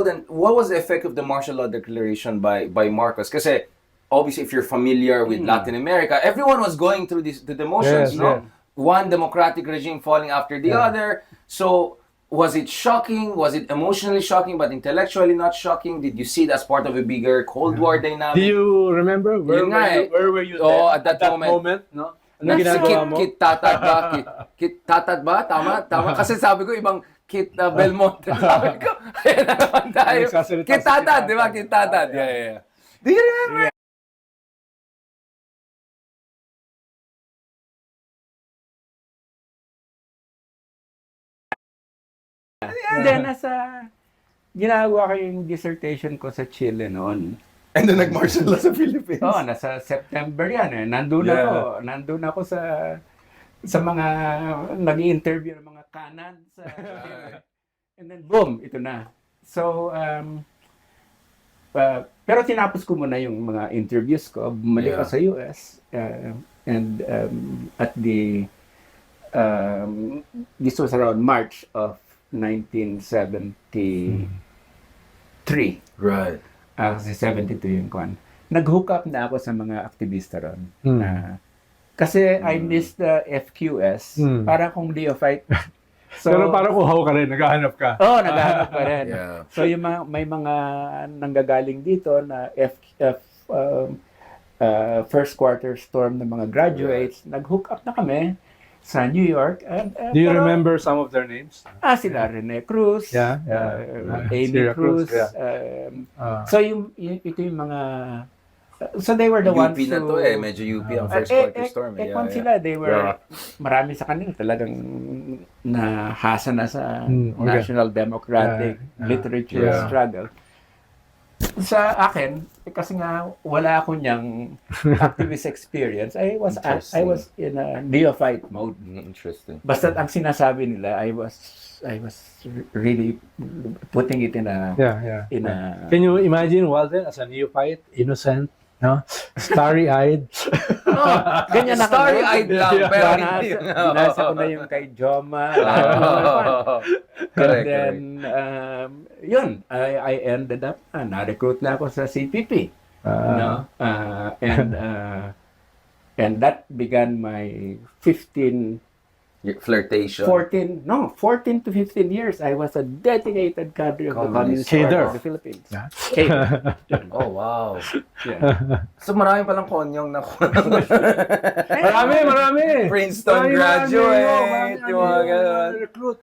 Then, what was the effect of the martial law declaration by Marcos? Kasi, obviously, if you're familiar with Latin America, everyone was going through the motions, Yes, no? yeah. One democratic regime falling after the other. So, was it shocking? Was it emotionally shocking, but intellectually not shocking? Did you see it as part of a bigger Cold War dynamic? Do you remember where Yun nga eh. were you Oo, then? at that moment. No? Ano Si ginagawa mo? Kit Tatat ba? Kit Tatat ba? Tama? Kasi sabi ko, ibang Kit Belmonte. Sabi ko, ayan na naman tayo. Nagsasalita Kit si Kit Tatat, di ba? Tatat. Kit Tatat. Yeah. Do you remember? And then, ginagawa ko yung dissertation ko sa Chile noon. And then nag-martial law sa Philippines. Oo, nasa September yan eh. Nandun ako sa mga nag-i-interview ng mga kanan. And then, boom, ito na. So, pero tinapos ko muna yung mga interviews ko. Bumalik ako sa US. And at this was around March of 1973. Right. Kasi 72 yung kwan. Nag-hook up na ako sa mga aktivista ron. Kasi I missed the FQS. Para kung neophyte. So, Pero parang uhaw ka rin, naghahanap ka. naghahanap pa rin. Yeah. So yung may mga nanggagaling dito na first quarter storm ng mga graduates. Nag-hook up na kami sa New York. Do you remember some of their names? Sila Rene Cruz, Amy Syria Cruz. So ito yung mga... So they were the UP ones na to eh. Medyo UP ang first quarter storm. kung sila, they were... Marami sa kanila talagang nahasa na sa National Democratic Literature Struggle. Sa akin, kasi nga wala ako niyang activist experience. I was in a neophyte mode. Interesting. Basta ang sinasabi nila, I was really putting it in a Can you imagine Walden as a neophyte, innocent, no? Starry-eyed. ganyan na Starry-eyed lang, pero hindi. Binasa ko na yung kay Joma. Correct. And then, yun, I ended up, na-recruit na ako sa CPP. And that began my Flirtation. 14 to 15 years. I was a dedicated cadre of the Communist Party of the Philippines. Cadre. Oh, wow. Yeah. So marami palang konyong na Marami! Princeton graduate. Yung mga ganun. Recruit.